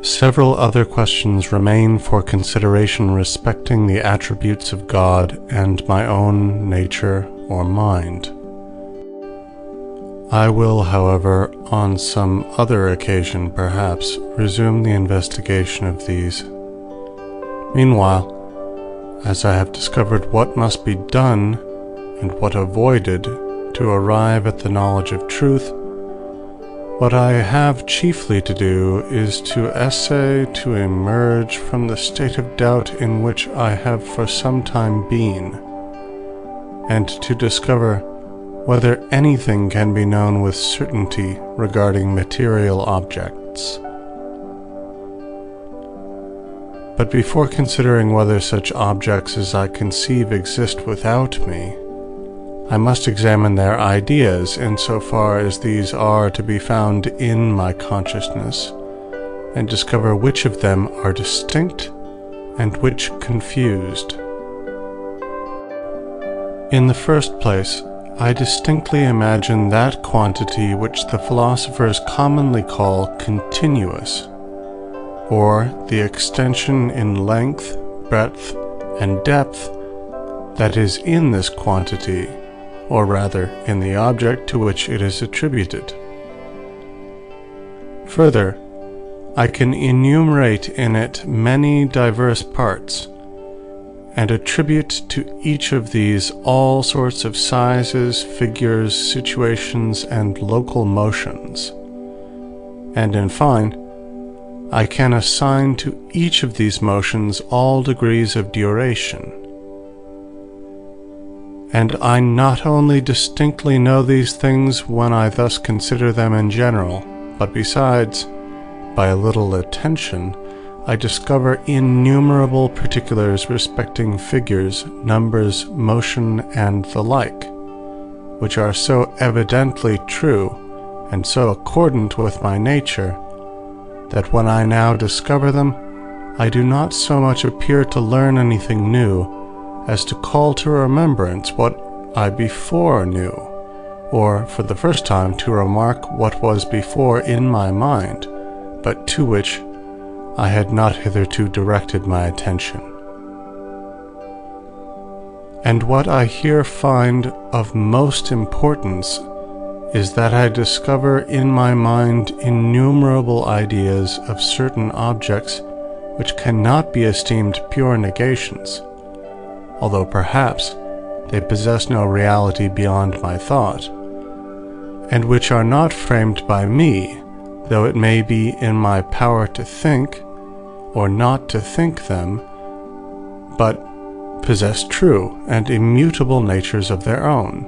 Several other questions remain for consideration respecting the attributes of God and my own nature or mind. I will, however, on some other occasion perhaps, resume the investigation of these. Meanwhile, as I have discovered what must be done and what avoided to arrive at the knowledge of truth, what I have chiefly to do is to essay to emerge from the state of doubt in which I have for some time been, and to discover whether anything can be known with certainty regarding material objects. But before considering whether such objects as I conceive exist without me, I must examine their ideas insofar as these are to be found in my consciousness, and discover which of them are distinct and which confused. In the first place, I distinctly imagine that quantity which the philosophers commonly call continuous, or the extension in length, breadth, and depth that is in this quantity, or rather in the object to which it is attributed. Further, I can enumerate in it many diverse parts, and attribute to each of these all sorts of sizes, figures, situations, and local motions. And in fine, I can assign to each of these motions all degrees of duration. And I not only distinctly know these things when I thus consider them in general, but besides, by a little attention, I discover innumerable particulars respecting figures, numbers, motion, and the like, which are so evidently true, and so accordant with my nature, that when I now discover them, I do not so much appear to learn anything new, as to call to remembrance what I before knew, or for the first time to remark what was before in my mind, but to which I had not hitherto directed my attention. And what I here find of most importance is that I discover in my mind innumerable ideas of certain objects which cannot be esteemed pure negations, although perhaps they possess no reality beyond my thought, and which are not framed by me, though it may be in my power to think, or not to think them, but possess true and immutable natures of their own.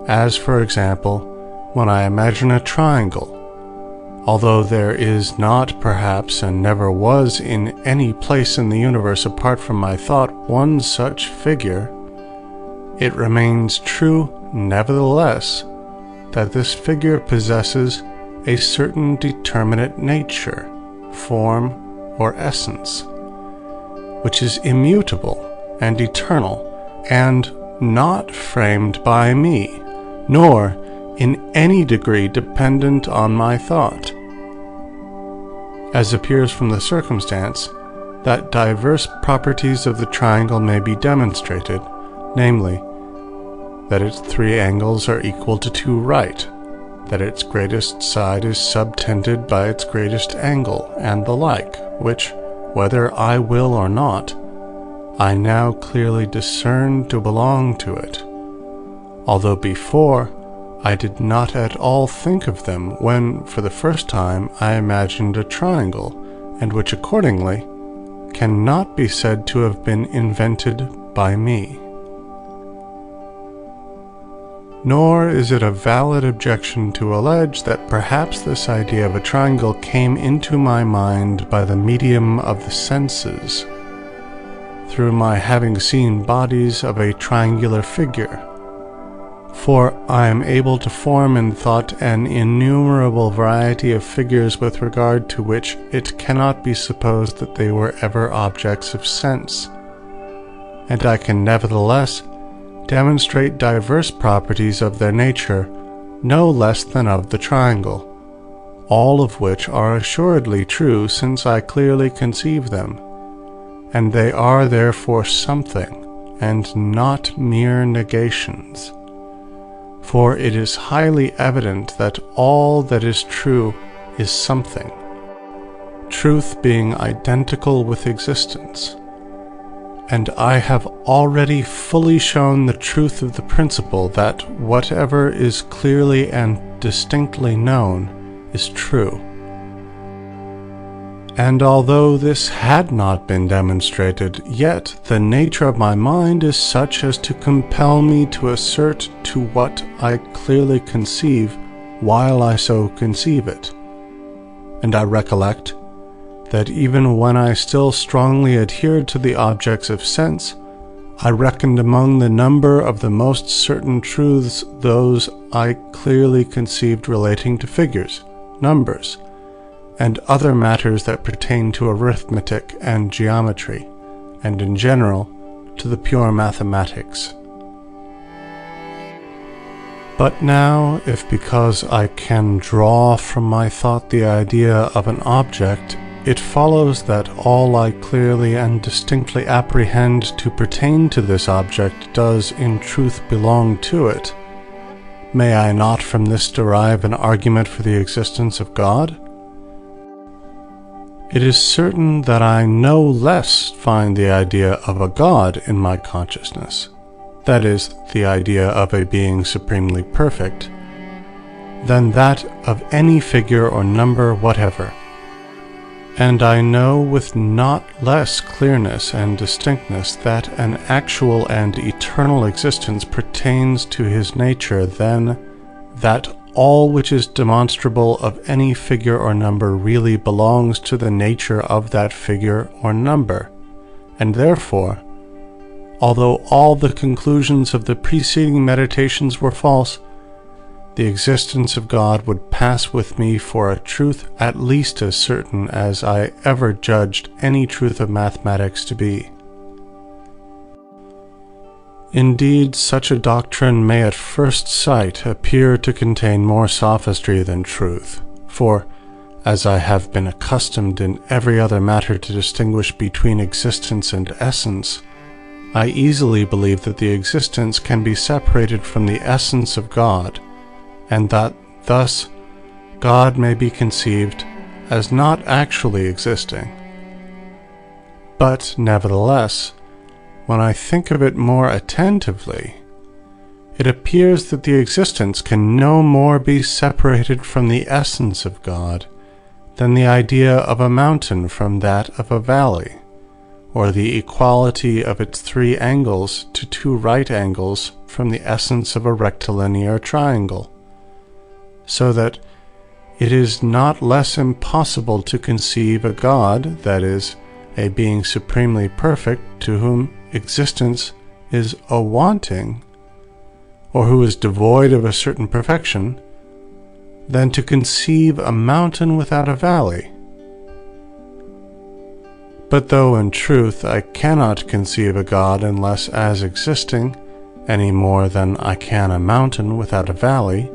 As, for example, when I imagine a triangle, although there is not, perhaps, and never was in any place in the universe apart from my thought one such figure, it remains true, nevertheless, that this figure possesses a certain determinate nature, form, or essence, which is immutable and eternal, and not framed by me, nor in any degree dependent on my thought, as appears from the circumstance that diverse properties of the triangle may be demonstrated, namely, that its 3 angles are equal to 2 right, that its greatest side is subtended by its greatest angle, and the like, which, whether I will or not, I now clearly discern to belong to it, although before I did not at all think of them when, for the first time, I imagined a triangle, and which accordingly cannot be said to have been invented by me. Nor is it a valid objection to allege that perhaps this idea of a triangle came into my mind by the medium of the senses, through my having seen bodies of a triangular figure. For I am able to form in thought an innumerable variety of figures with regard to which it cannot be supposed that they were ever objects of sense, and I can nevertheless demonstrate diverse properties of their nature no less than of the triangle, all of which are assuredly true since I clearly conceive them, and they are therefore something, and not mere negations. For it is highly evident that all that is true is something, truth being identical with existence. And I have already fully shown the truth of the principle that whatever is clearly and distinctly known is true. And although this had not been demonstrated, yet the nature of my mind is such as to compel me to assert to what I clearly conceive while I so conceive it. And I recollect that even when I still strongly adhered to the objects of sense, I reckoned among the number of the most certain truths those I clearly conceived relating to figures, numbers, and other matters that pertain to arithmetic and geometry, and in general to the pure mathematics. But now, if because I can draw from my thought the idea of an object, it follows that all I clearly and distinctly apprehend to pertain to this object does in truth belong to it, may I not from this derive an argument for the existence of God? It is certain that I no less find the idea of a God in my consciousness, that is, the idea of a being supremely perfect, than that of any figure or number whatever. And I know with not less clearness and distinctness that an actual and eternal existence pertains to his nature than that all which is demonstrable of any figure or number really belongs to the nature of that figure or number, and therefore, although all the conclusions of the preceding meditations were false, the existence of God would pass with me for a truth at least as certain as I ever judged any truth of mathematics to be. Indeed, such a doctrine may at first sight appear to contain more sophistry than truth, for, as I have been accustomed in every other matter to distinguish between existence and essence, I easily believe that the existence can be separated from the essence of God, and that thus God may be conceived as not actually existing. But nevertheless, when I think of it more attentively, it appears that the existence can no more be separated from the essence of God than the idea of a mountain from that of a valley, or the equality of its 3 angles to 2 right angles from the essence of a rectilinear triangle, so that it is not less impossible to conceive a God, that is, a being supremely perfect to whom existence is a wanting, or who is devoid of a certain perfection, than to conceive a mountain without a valley. But though in truth I cannot conceive a God unless as existing, any more than I can a mountain without a valley,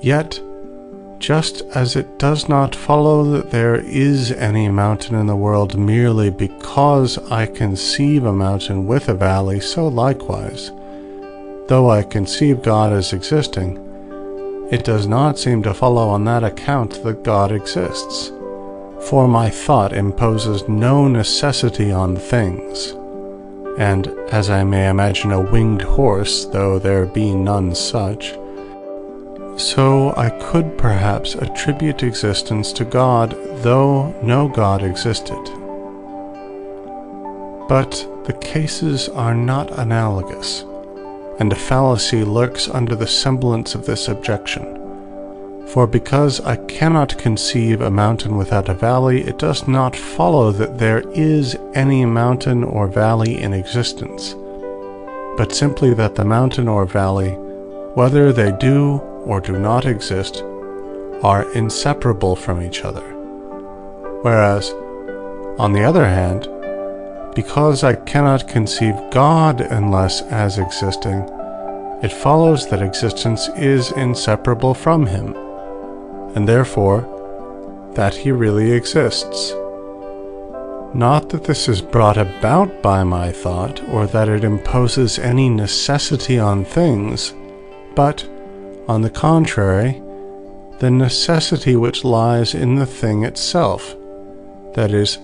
yet, just as it does not follow that there is any mountain in the world merely because I conceive a mountain with a valley, so likewise, though I conceive God as existing, it does not seem to follow on that account that God exists, for my thought imposes no necessity on things, and as I may imagine a winged horse, though there be none such, so I could perhaps attribute existence to God, though no God existed. But the cases are not analogous, and a fallacy lurks under the semblance of this objection. For because I cannot conceive a mountain without a valley, it does not follow that there is any mountain or valley in existence, but simply that the mountain or valley, whether they do or do not exist, are inseparable from each other. Whereas, on the other hand, because I cannot conceive God unless as existing, it follows that existence is inseparable from him, and therefore that he really exists. Not that this is brought about by my thought, or that it imposes any necessity on things, but, on the contrary, the necessity which lies in the thing itself, that is,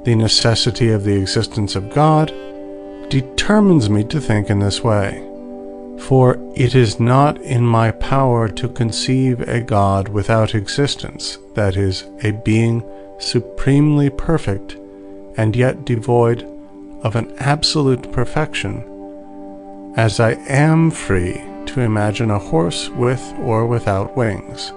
the necessity of the existence of God, determines me to think in this way. For it is not in my power to conceive a God without existence, that is, a being supremely perfect and yet devoid of an absolute perfection, as I am free to imagine a horse with or without wings.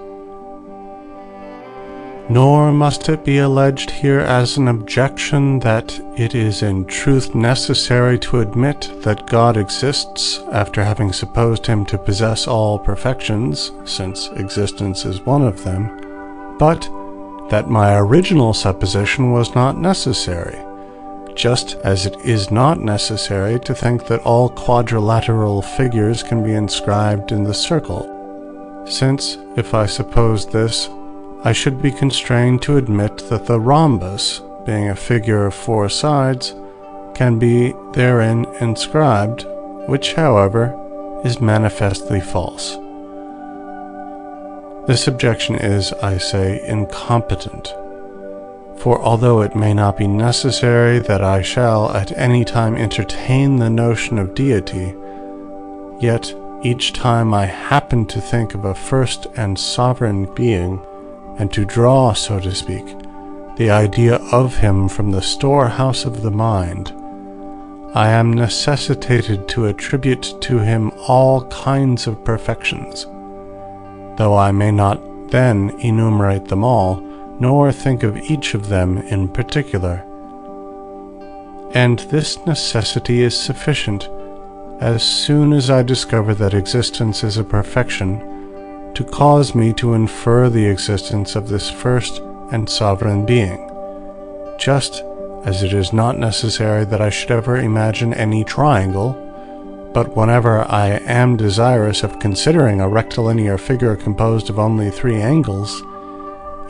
Nor must it be alleged here as an objection that it is in truth necessary to admit that God exists after having supposed him to possess all perfections, since existence is one of them, but that my original supposition was not necessary, just as it is not necessary to think that all quadrilateral figures can be inscribed in the circle, since, if I suppose this, I should be constrained to admit that the rhombus, being a figure of 4 sides, can be therein inscribed, which, however, is manifestly false. This objection is, I say, incompetent, for although it may not be necessary that I shall at any time entertain the notion of deity, yet each time I happen to think of a first and sovereign being, and to draw, so to speak, the idea of him from the storehouse of the mind, I am necessitated to attribute to him all kinds of perfections, though I may not then enumerate them all, nor think of each of them in particular. And this necessity is sufficient, as soon as I discover that existence is a perfection, to cause me to infer the existence of this first and sovereign being, just as it is not necessary that I should ever imagine any triangle, but whenever I am desirous of considering a rectilinear figure composed of only 3 angles,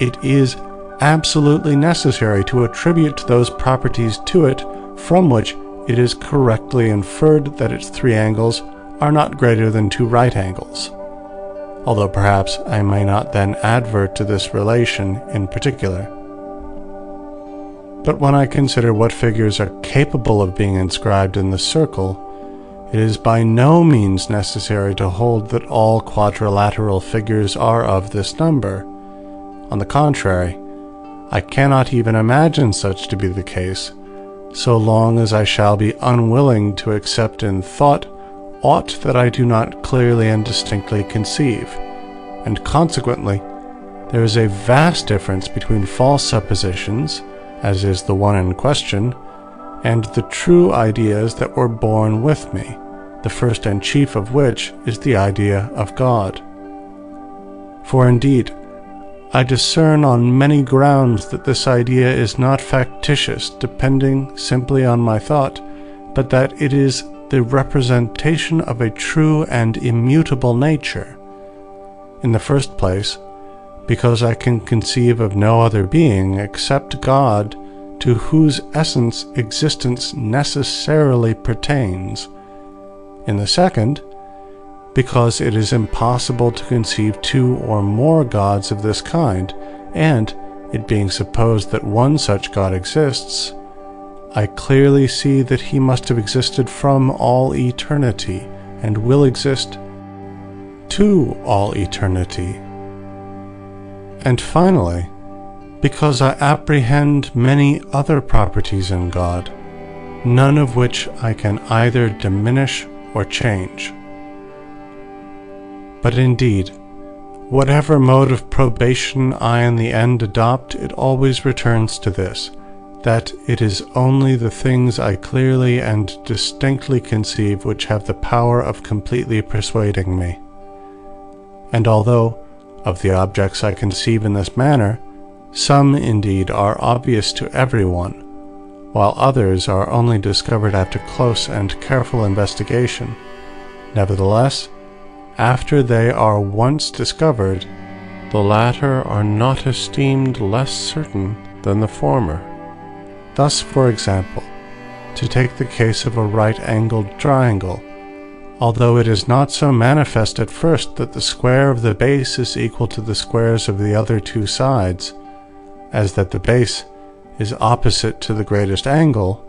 it is absolutely necessary to attribute those properties to it from which it is correctly inferred that its 3 angles are not greater than 2 right angles, although perhaps I may not then advert to this relation in particular. But when I consider what figures are capable of being inscribed in the circle, it is by no means necessary to hold that all quadrilateral figures are of this number. On the contrary, I cannot even imagine such to be the case, so long as I shall be unwilling to accept in thought aught that I do not clearly and distinctly conceive, and consequently there is a vast difference between false suppositions, as is the one in question, and the true ideas that were born with me, the first and chief of which is the idea of God. For indeed, I discern on many grounds that this idea is not factitious, depending simply on my thought, but that it is the representation of a true and immutable nature. In the first place, because I can conceive of no other being except God, to whose essence existence necessarily pertains. In the second, because it is impossible to conceive 2 or more gods of this kind, and, it being supposed that one such God exists, I clearly see that he must have existed from all eternity, and will exist to all eternity. And finally, because I apprehend many other properties in God, none of which I can either diminish or change. But indeed, whatever mode of probation I in the end adopt, it always returns to this, that it is only the things I clearly and distinctly conceive which have the power of completely persuading me. And although, of the objects I conceive in this manner, some indeed are obvious to everyone, while others are only discovered after close and careful investigation, nevertheless, after they are once discovered, the latter are not esteemed less certain than the former. Thus, for example, to take the case of a right-angled triangle, although it is not so manifest at first that the square of the base is equal to the squares of the other two sides, as that the base is opposite to the greatest angle,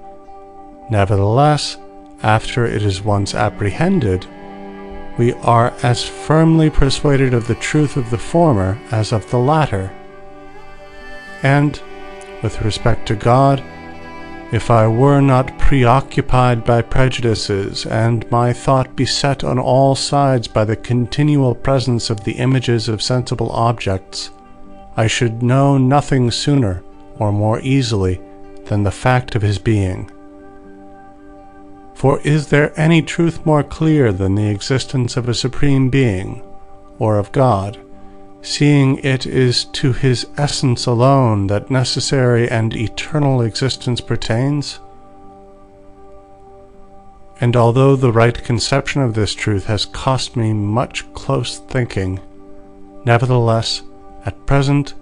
nevertheless, after it is once apprehended, we are as firmly persuaded of the truth of the former as of the latter. And, with respect to God, if I were not preoccupied by prejudices, and my thought beset on all sides by the continual presence of the images of sensible objects, I should know nothing sooner or more easily than the fact of his being. For is there any truth more clear than the existence of a supreme being, or of God, seeing it is to his essence alone that necessary and eternal existence pertains? And although the right conception of this truth has cost me much close thinking, nevertheless, at present,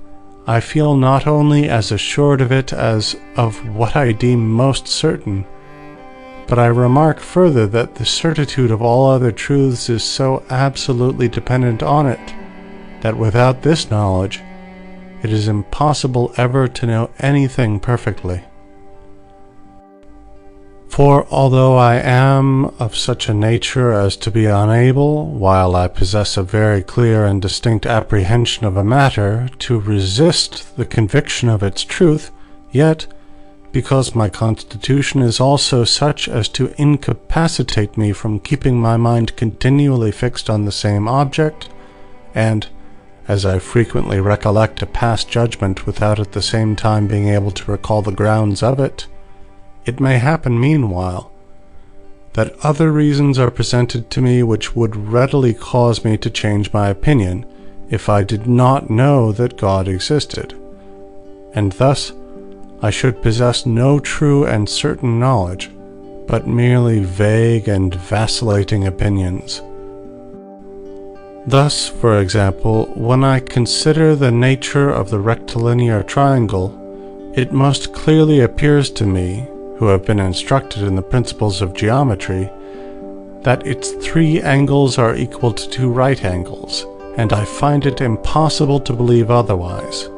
I feel not only as assured of it as of what I deem most certain, but I remark further that the certitude of all other truths is so absolutely dependent on it, that without this knowledge, it is impossible ever to know anything perfectly. For although I am of such a nature as to be unable, while I possess a very clear and distinct apprehension of a matter, to resist the conviction of its truth, yet, because my constitution is also such as to incapacitate me from keeping my mind continually fixed on the same object, and, as I frequently recollect a past judgment without at the same time being able to recall the grounds of it, it may happen meanwhile that other reasons are presented to me which would readily cause me to change my opinion if I did not know that God existed, and thus I should possess no true and certain knowledge, but merely vague and vacillating opinions. Thus, for example, when I consider the nature of the rectilinear triangle, it most clearly appears to me, who have been instructed in the principles of geometry, that its 3 angles are equal to 2 right angles, and I find it impossible to believe otherwise,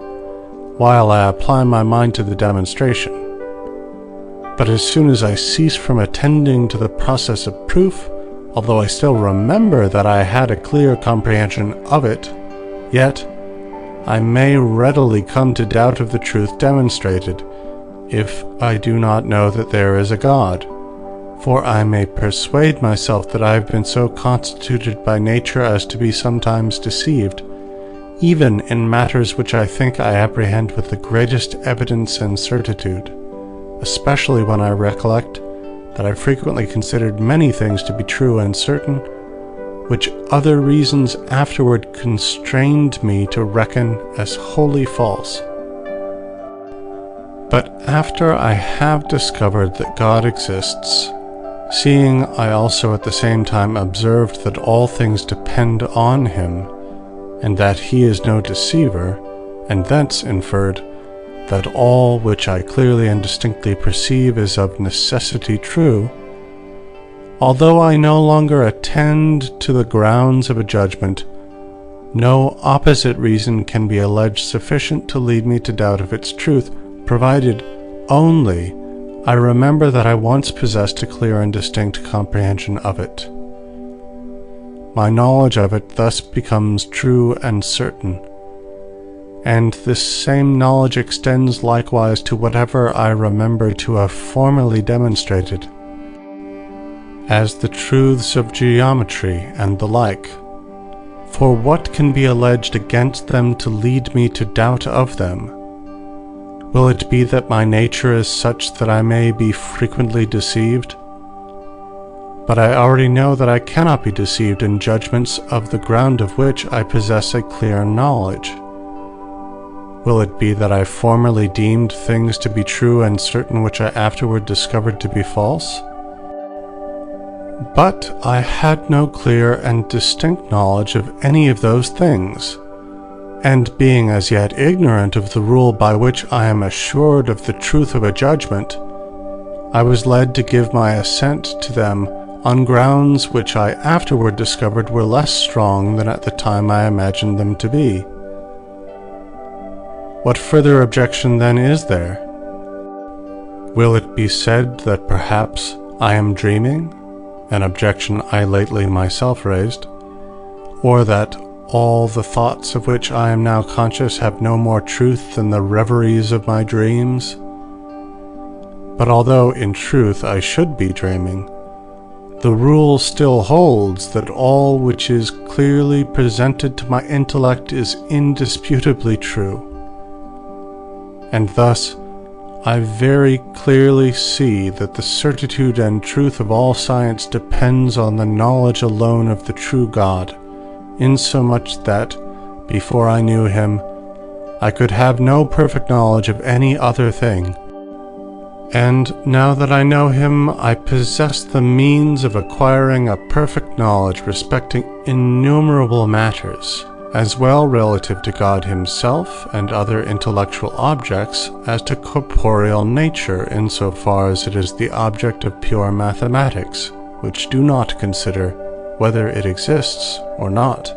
while I apply my mind to the demonstration. But as soon as I cease from attending to the process of proof, although I still remember that I had a clear comprehension of it, yet I may readily come to doubt of the truth demonstrated, if I do not know that there is a God, for I may persuade myself that I have been so constituted by nature as to be sometimes deceived, even in matters which I think I apprehend with the greatest evidence and certitude, especially when I recollect that I frequently considered many things to be true and certain, which other reasons afterward constrained me to reckon as wholly false. But after I have discovered that God exists, seeing I also at the same time observed that all things depend on him, and that he is no deceiver, and thence inferred that all which I clearly and distinctly perceive is of necessity true, although I no longer attend to the grounds of a judgment, no opposite reason can be alleged sufficient to lead me to doubt of its truth, provided only I remember that I once possessed a clear and distinct comprehension of it. My knowledge of it thus becomes true and certain, and this same knowledge extends likewise to whatever I remember to have formerly demonstrated, as the truths of geometry and the like. For what can be alleged against them to lead me to doubt of them? Will it be that my nature is such that I may be frequently deceived? But I already know that I cannot be deceived in judgments of the ground of which I possess a clear knowledge. Will it be that I formerly deemed things to be true and certain which I afterward discovered to be false? But I had no clear and distinct knowledge of any of those things, And being as yet ignorant of the rule by which I am assured of the truth of a judgment, I was led to give my assent to them on grounds which I afterward discovered were less strong than at the time I imagined them to be. What further objection then is there? Will it be said that perhaps I am dreaming, an objection I lately myself raised, or that all the thoughts of which I am now conscious have no more truth than the reveries of my dreams? But although in truth I should be dreaming, the rule still holds that all which is clearly presented to my intellect is indisputably true. And thus I very clearly see that the certitude and truth of all science depends on the knowledge alone of the true God, insomuch that, before I knew him, I could have no perfect knowledge of any other thing. And now that I know him, I possess the means of acquiring a perfect knowledge respecting innumerable matters, as well relative to God himself and other intellectual objects as to corporeal nature, insofar as it is the object of pure mathematics, which do not consider whether it exists or not.